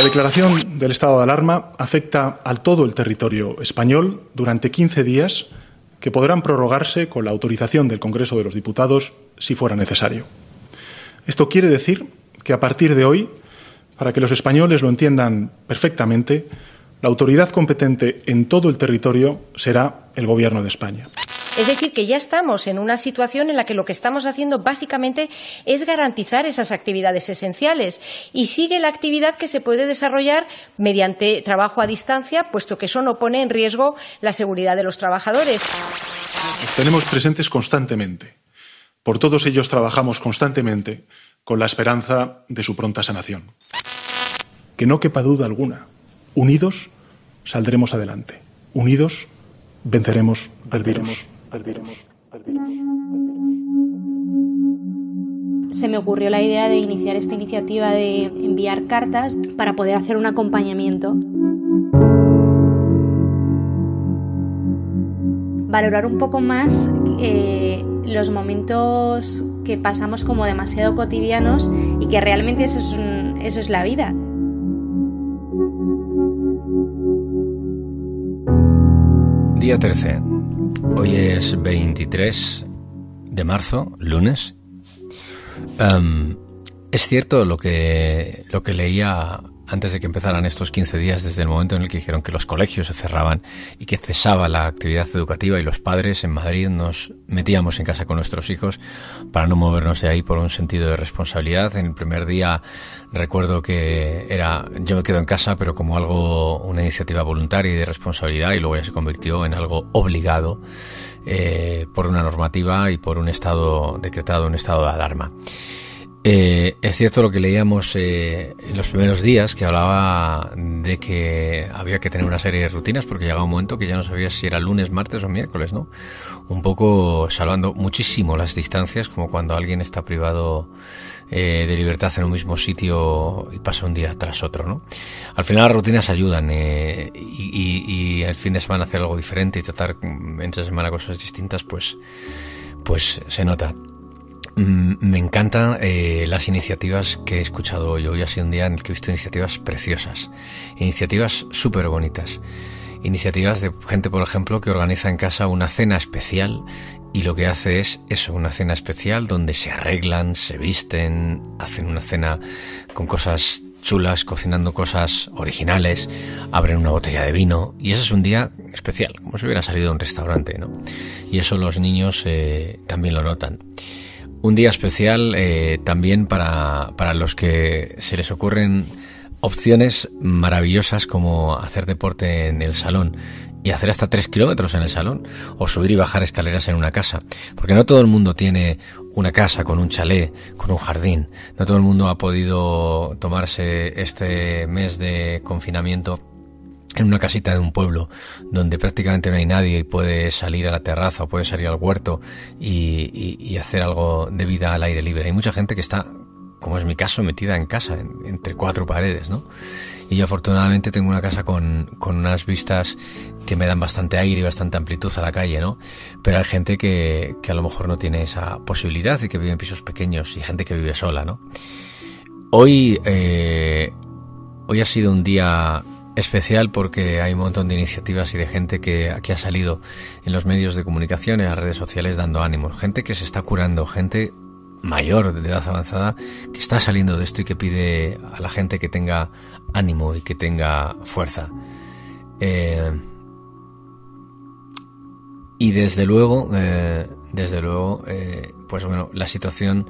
La declaración del estado de alarma afecta a todo el territorio español durante 15 días que podrán prorrogarse con la autorización del Congreso de los Diputados si fuera necesario. Esto quiere decir que a partir de hoy, para que los españoles lo entiendan perfectamente, la autoridad competente en todo el territorio será el Gobierno de España. Es decir, que ya estamos en una situación en la que lo que estamos haciendo básicamente es garantizar esas actividades esenciales y sigue la actividad que se puede desarrollar mediante trabajo a distancia, puesto que eso no pone en riesgo la seguridad de los trabajadores. Los tenemos presentes constantemente. Por todos ellos trabajamos constantemente con la esperanza de su pronta sanación. Que no quepa duda alguna, unidos saldremos adelante. Unidos venceremos al virus. Se me ocurrió la idea de iniciar esta iniciativa de enviar cartas para poder hacer un acompañamiento. Valorar un poco más los momentos que pasamos como demasiado cotidianos y que realmente eso es la vida. Día 13. Hoy es 23 de marzo, lunes. Es cierto lo que leía antes de que empezaran estos 15 días, desde el momento en el que dijeron que los colegios se cerraban y que cesaba la actividad educativa, y los padres en Madrid nos metíamos en casa con nuestros hijos para no movernos de ahí por un sentido de responsabilidad. En el primer día recuerdo que era yo me quedo en casa, pero como una iniciativa voluntaria y de responsabilidad, y luego ya se convirtió en algo obligado por una normativa y por un estado decretado, un estado de alarma. Es cierto lo que leíamos en los primeros días, que hablaba de que había que tener una serie de rutinas porque llegaba un momento que ya no sabías si era lunes, martes o miércoles, ¿no? Un poco salvando muchísimo las distancias, como cuando alguien está privado de libertad en un mismo sitio y pasa un día tras otro, ¿no? Al final las rutinas ayudan y el fin de semana hacer algo diferente y tratar entre semana cosas distintas, pues se nota. Me encantan las iniciativas que he escuchado hoy. Hoy ha sido un día en el que he visto iniciativas preciosas, iniciativas súper bonitas, iniciativas de gente, por ejemplo, que organiza en casa una cena especial, y lo que hace es eso, una cena especial donde se arreglan, se visten, hacen una cena con cosas chulas, cocinando cosas originales, abren una botella de vino, y eso es un día especial, como si hubiera salido de un restaurante, ¿no? Y eso los niños también lo notan. Un día especial también para los que se les ocurren opciones maravillosas como hacer deporte en el salón y hacer hasta 3 kilómetros en el salón, o subir y bajar escaleras en una casa, porque no todo el mundo tiene una casa con un chalet, con un jardín. No todo el mundo ha podido tomarse este mes de confinamiento en una casita de un pueblo donde prácticamente no hay nadie y puede salir a la terraza o puede salir al huerto y hacer algo de vida al aire libre. Hay mucha gente que está, como es mi caso, metida en casa, entre 4 paredes, ¿no? Y yo afortunadamente tengo una casa con unas vistas que me dan bastante aire y bastante amplitud a la calle, ¿no? Pero hay gente que a lo mejor no tiene esa posibilidad y que vive en pisos pequeños, y gente que vive sola, ¿no? Hoy ha sido un día especial porque hay un montón de iniciativas y de gente que ha salido en los medios de comunicación, en las redes sociales, dando ánimos. Gente que se está curando, gente mayor, de edad avanzada, que está saliendo de esto y que pide a la gente que tenga ánimo y que tenga fuerza. Y desde luego, pues bueno, la situación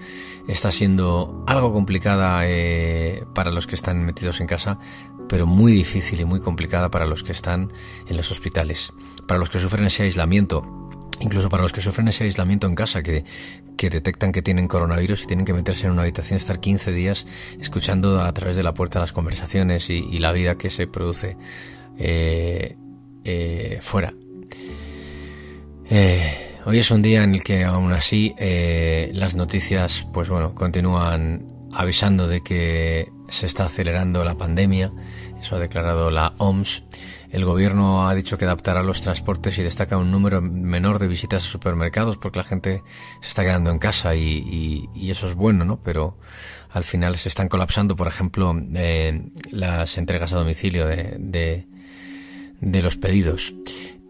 está siendo algo complicada para los que están metidos en casa, pero muy difícil y muy complicada para los que están en los hospitales, para los que sufren ese aislamiento, incluso para los que sufren ese aislamiento en casa, que detectan que tienen coronavirus y tienen que meterse en una habitación, estar 15 días escuchando a través de la puerta las conversaciones y la vida que se produce fuera. Hoy es un día en el que aún así las noticias, pues bueno, continúan avisando de que se está acelerando la pandemia, eso ha declarado la OMS. El gobierno ha dicho que adaptará los transportes y destaca un número menor de visitas a supermercados porque la gente se está quedando en casa y eso es bueno, ¿no? Pero al final se están colapsando, por ejemplo, las entregas a domicilio de los pedidos.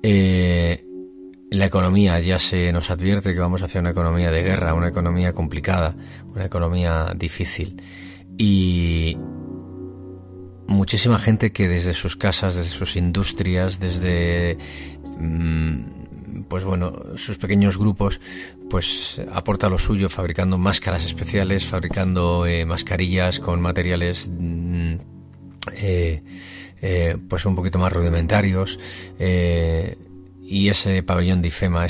La economía, ya se nos advierte que vamos hacia una economía de guerra, una economía complicada, una economía difícil. Y muchísima gente que desde sus casas, desde sus industrias, desde pues bueno, sus pequeños grupos, pues aporta lo suyo fabricando máscaras especiales, fabricando mascarillas con materiales pues un poquito más rudimentarios, y ese pabellón de IFEMA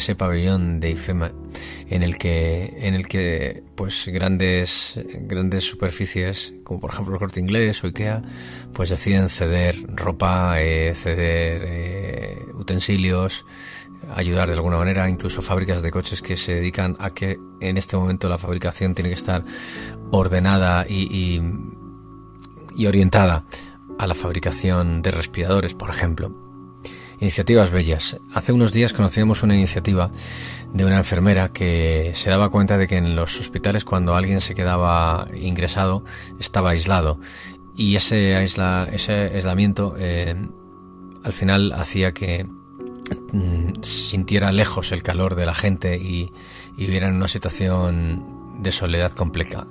en el que pues grandes superficies como por ejemplo el Corte Inglés o IKEA pues deciden ceder ropa, ceder utensilios, ayudar de alguna manera, incluso fábricas de coches que se dedican a que en este momento la fabricación tiene que estar ordenada y orientada a la fabricación de respiradores, por ejemplo. Iniciativas bellas. Hace unos días conocíamos una iniciativa de una enfermera que se daba cuenta de que en los hospitales cuando alguien se quedaba ingresado estaba aislado y ese aislamiento al final hacía que sintiera lejos el calor de la gente y viviera en una situación de soledad compleja.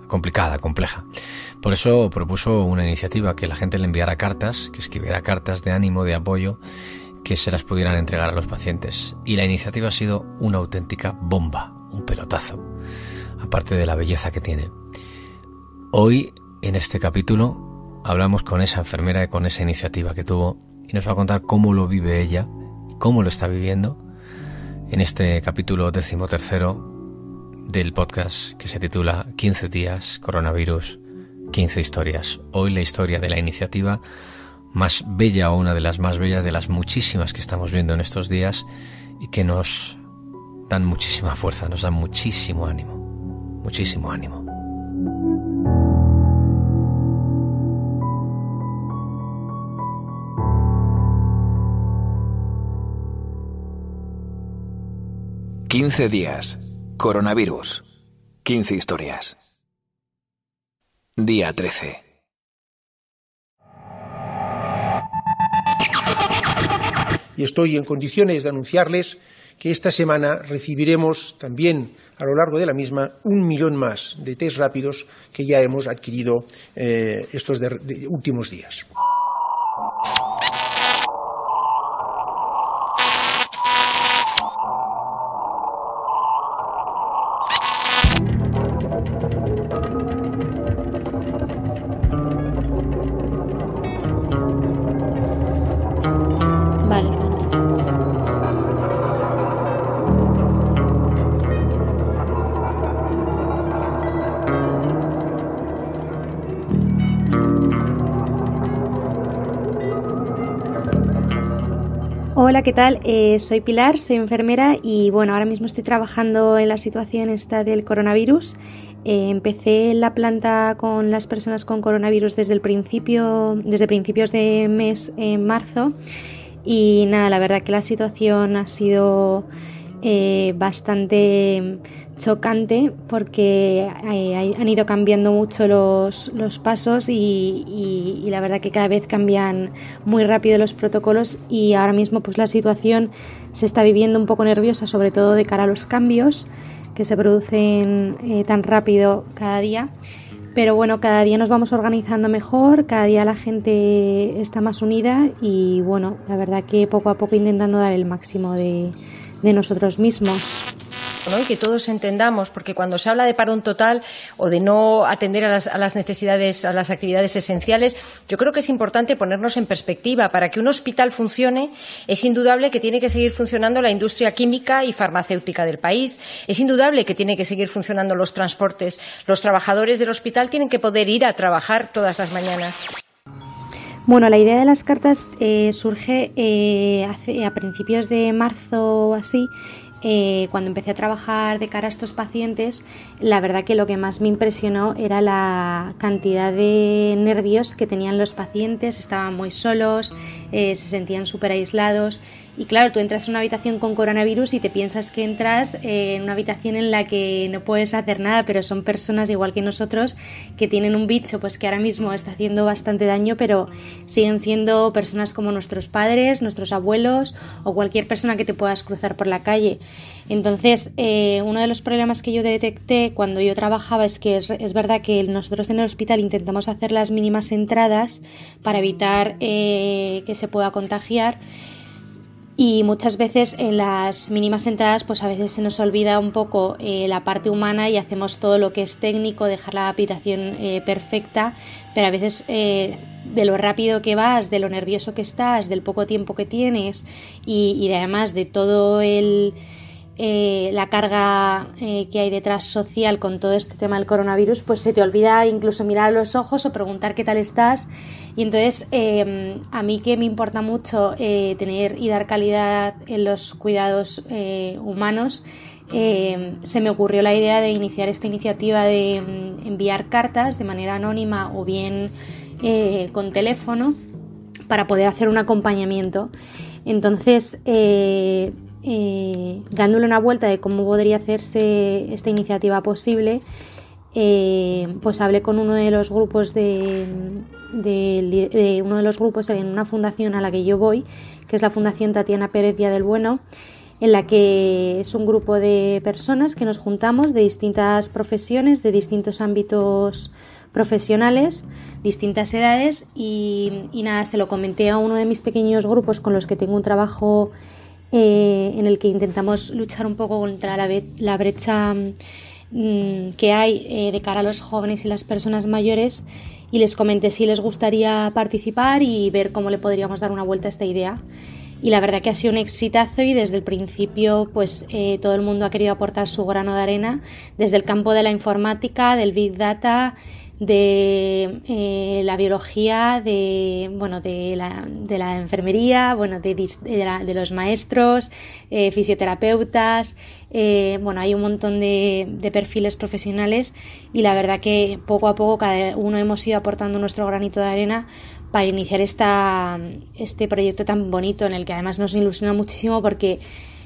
Por eso propuso una iniciativa, que la gente le enviara cartas, que escribiera cartas de ánimo, de apoyo, que se las pudieran entregar a los pacientes. Y la iniciativa ha sido una auténtica bomba, un pelotazo, aparte de la belleza que tiene. Hoy, en este capítulo, hablamos con esa enfermera y con esa iniciativa que tuvo y nos va a contar cómo lo vive ella y cómo lo está viviendo en este capítulo 13º del podcast que se titula 15 días, coronavirus, 15 historias. Hoy la historia de la iniciativa más bella, o una de las más bellas de las muchísimas que estamos viendo en estos días y que nos dan muchísima fuerza, nos dan muchísimo ánimo, muchísimo ánimo. «15 días, coronavirus, 15 historias». Día 13. Y estoy en condiciones de anunciarles que esta semana recibiremos también a lo largo de la misma 1 millón más de test rápidos que ya hemos adquirido estos últimos días. Hola, ¿qué tal? Soy Pilar, soy enfermera y bueno, ahora mismo estoy trabajando en la situación esta del coronavirus. Empecé en la planta con las personas con coronavirus desde principios de mes, en marzo, y nada, la verdad que la situación ha sido bastante chocante porque han ido cambiando mucho los pasos y la verdad que cada vez cambian muy rápido los protocolos y ahora mismo pues la situación se está viviendo un poco nerviosa, sobre todo de cara a los cambios que se producen tan rápido cada día. Pero bueno, cada día nos vamos organizando mejor, cada día la gente está más unida y bueno, la verdad que poco a poco intentando dar el máximo de nosotros mismos. ¿no? Y que todos entendamos, porque cuando se habla de parón total o de no atender a las necesidades, a las actividades esenciales, yo creo que es importante ponernos en perspectiva. Para que un hospital funcione, es indudable que tiene que seguir funcionando la industria química y farmacéutica del país. Es indudable que tiene que seguir funcionando los transportes. Los trabajadores del hospital tienen que poder ir a trabajar todas las mañanas. Bueno, la idea de las cartas surge a principios de marzo o así, cuando empecé a trabajar de cara a estos pacientes, la verdad que lo que más me impresionó era la cantidad de nervios que tenían los pacientes. Estaban muy solos, se sentían súper aislados. Y claro, tú entras en una habitación con coronavirus y te piensas que entras en una habitación en la que no puedes hacer nada, pero son personas igual que nosotros que tienen un bicho pues que ahora mismo está haciendo bastante daño, pero siguen siendo personas como nuestros padres, nuestros abuelos o cualquier persona que te puedas cruzar por la calle. Entonces, uno de los problemas que yo detecté cuando yo trabajaba es que es verdad que nosotros en el hospital intentamos hacer las mínimas entradas para evitar que se pueda contagiar. Y muchas veces en las mínimas entradas pues a veces se nos olvida un poco la parte humana y hacemos todo lo que es técnico, dejar la habitación perfecta, pero a veces de lo rápido que vas, de lo nervioso que estás, del poco tiempo que tienes y además de todo la carga que hay detrás social con todo este tema del coronavirus, pues se te olvida incluso mirar a los ojos o preguntar qué tal estás. Y entonces a mí que me importa mucho tener y dar calidad en los cuidados humanos, se me ocurrió la idea de iniciar esta iniciativa de enviar cartas de manera anónima o bien con teléfono para poder hacer un acompañamiento. Entonces, dándole una vuelta de cómo podría hacerse esta iniciativa posible, pues hablé con uno de los grupos uno de los grupos en una fundación a la que yo voy, que es la Fundación Tatiana Pérez Díaz del Bueno, en la que es un grupo de personas que nos juntamos de distintas profesiones, de distintos ámbitos profesionales, distintas edades y nada, se lo comenté a uno de mis pequeños grupos con los que tengo un trabajo en el que intentamos luchar un poco contra la brecha que hay de cara a los jóvenes y las personas mayores, y les comenté si les gustaría participar y ver cómo le podríamos dar una vuelta a esta idea. Y la verdad que ha sido un exitazo y desde el principio pues todo el mundo ha querido aportar su grano de arena desde el campo de la informática, del Big Data, de la biología, de la enfermería, de los maestros, fisioterapeutas. Hay un montón de perfiles profesionales y la verdad que poco a poco cada uno hemos ido aportando nuestro granito de arena para iniciar este proyecto tan bonito, en el que además nos ilusiona muchísimo porque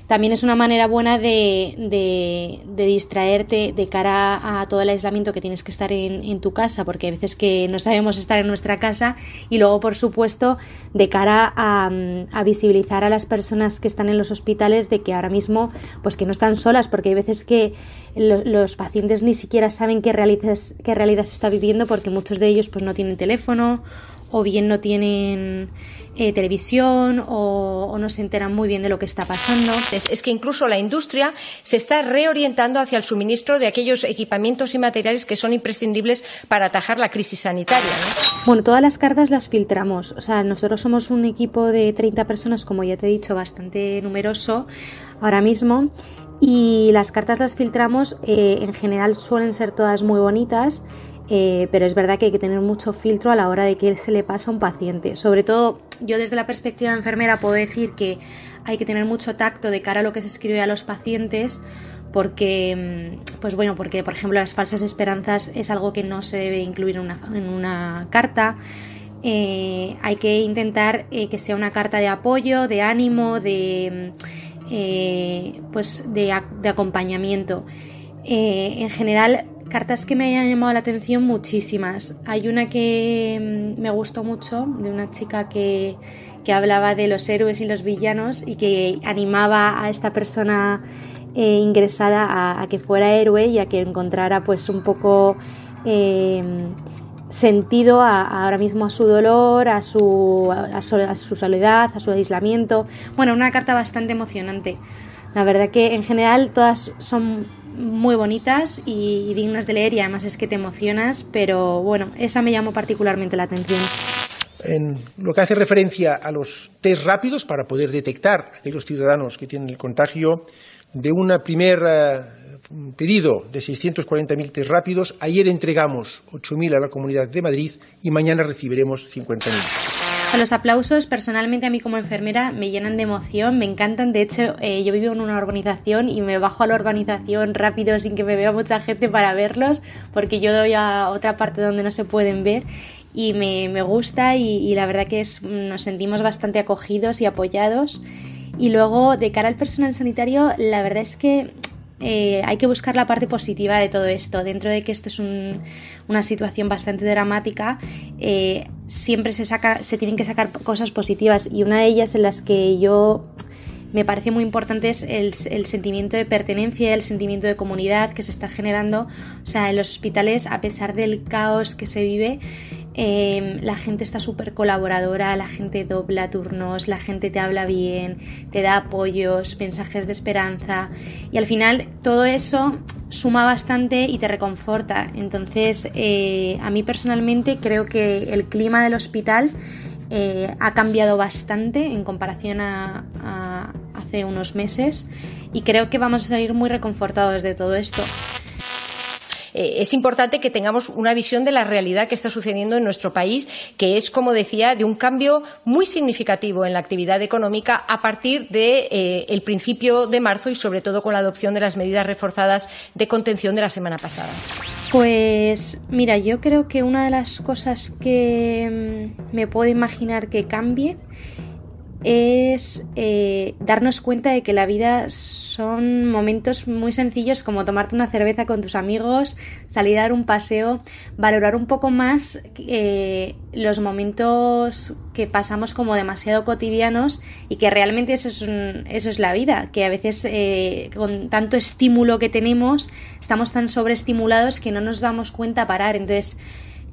también es una manera buena de distraerte de cara a todo el aislamiento que tienes que estar en tu casa, porque hay veces que no sabemos estar en nuestra casa, y luego, por supuesto, de cara a visibilizar a las personas que están en los hospitales de que ahora mismo pues que no están solas, porque hay veces que los pacientes ni siquiera saben qué realidad se está viviendo, porque muchos de ellos pues no tienen teléfono o bien no tienen televisión o no se enteran muy bien de lo que está pasando. Es que incluso la industria se está reorientando hacia el suministro de aquellos equipamientos y materiales que son imprescindibles para atajar la crisis sanitaria, ¿no? Bueno, todas las cartas las filtramos. O sea, nosotros somos un equipo de 30 personas, como ya te he dicho, bastante numeroso ahora mismo. Y las cartas las filtramos, en general suelen ser todas muy bonitas, pero es verdad que hay que tener mucho filtro a la hora de que se le pasa a un paciente. Sobre todo, yo desde la perspectiva de enfermera puedo decir que hay que tener mucho tacto de cara a lo que se escribe a los pacientes, porque, porque por ejemplo las falsas esperanzas es algo que no se debe incluir en una carta. Hay que intentar que sea una carta de apoyo, de ánimo, de acompañamiento. En general, cartas que me hayan llamado la atención, muchísimas. Hay una que me gustó mucho, de una chica que hablaba de los héroes y los villanos y que animaba a esta persona ingresada a que fuera héroe y a que encontrara pues un poco sentido ahora mismo a su dolor, a su soledad, a su aislamiento. Bueno, una carta bastante emocionante. La verdad que en general todas son muy bonitas y dignas de leer, y además es que te emocionas, pero bueno, esa me llamó particularmente la atención. En lo que hace referencia a los test rápidos para poder detectar a aquellos ciudadanos que tienen el contagio, de un primer pedido de 640.000 test rápidos, ayer entregamos 8.000 a la Comunidad de Madrid y mañana recibiremos 50.000. Los aplausos personalmente a mí como enfermera me llenan de emoción, me encantan. De hecho, yo vivo en una urbanización y me bajo a la urbanización rápido sin que me vea mucha gente para verlos, porque yo doy a otra parte donde no se pueden ver y me gusta y la verdad que nos sentimos bastante acogidos y apoyados. Y luego, de cara al personal sanitario, la verdad es que hay que buscar la parte positiva de todo esto. Dentro de que esto es una situación bastante dramática, siempre se tienen que sacar cosas positivas, y una de ellas en las que me parece muy importante es el sentimiento de pertenencia, el sentimiento de comunidad que se está generando. O sea, en los hospitales, a pesar del caos que se vive, la gente está súper colaboradora, la gente dobla turnos, la gente te habla bien, te da apoyos, mensajes de esperanza, y al final todo eso suma bastante y te reconforta. Entonces, a mí personalmente creo que el clima del hospital ha cambiado bastante en comparación a hace unos meses, y creo que vamos a salir muy reconfortados de todo esto. Es importante que tengamos una visión de la realidad que está sucediendo en nuestro país, que es, como decía, de un cambio muy significativo en la actividad económica a partir del principio de marzo, y sobre todo con la adopción de las medidas reforzadas de contención de la semana pasada. Pues mira, yo creo que una de las cosas que me puedo imaginar que cambie es darnos cuenta de que la vida son momentos muy sencillos, como tomarte una cerveza con tus amigos, salir a dar un paseo, valorar un poco más los momentos que pasamos como demasiado cotidianos, y que realmente eso es la vida, que a veces con tanto estímulo que tenemos estamos tan sobreestimulados que no nos damos cuenta a parar. Entonces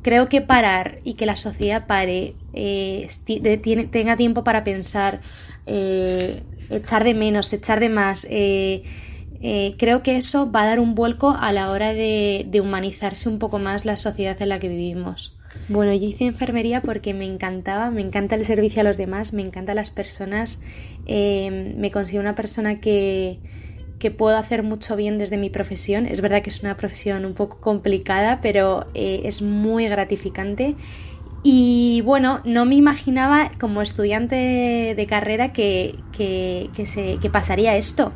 creo que parar y que la sociedad pare, tenga tiempo para pensar, echar de menos, echar de más, creo que eso va a dar un vuelco a la hora de humanizarse un poco más la sociedad en la que vivimos. Bueno, yo hice enfermería porque me encanta el servicio a los demás, me encantan las personas, me considero una persona que puedo hacer mucho bien desde mi profesión. Es verdad que es una profesión un poco complicada, pero es muy gratificante. Y bueno, no me imaginaba como estudiante de carrera que pasaría esto.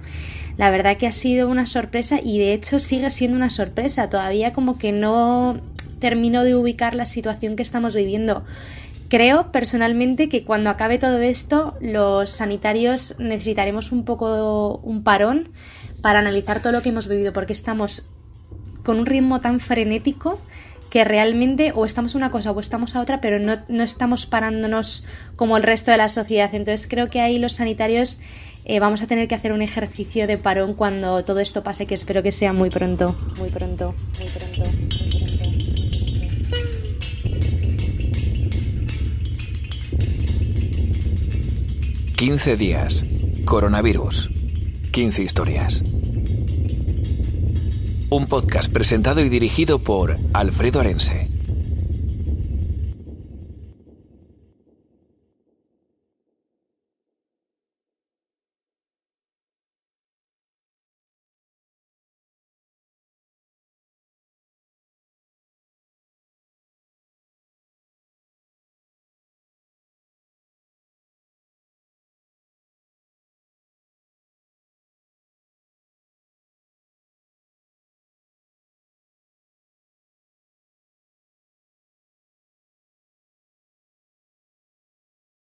La verdad que ha sido una sorpresa, y de hecho sigue siendo una sorpresa. Todavía como que no termino de ubicar la situación que estamos viviendo. Creo personalmente que cuando acabe todo esto, los sanitarios necesitaremos un poco un parón para analizar todo lo que hemos vivido, porque estamos con un ritmo tan frenético que realmente o estamos a una cosa o estamos a otra, pero no estamos parándonos como el resto de la sociedad. Entonces creo que ahí los sanitarios vamos a tener que hacer un ejercicio de parón cuando todo esto pase, que espero que sea muy pronto. Muy pronto, muy pronto, muy pronto. 15 días. Coronavirus. 15 historias. Un podcast presentado y dirigido por Alfredo Arense.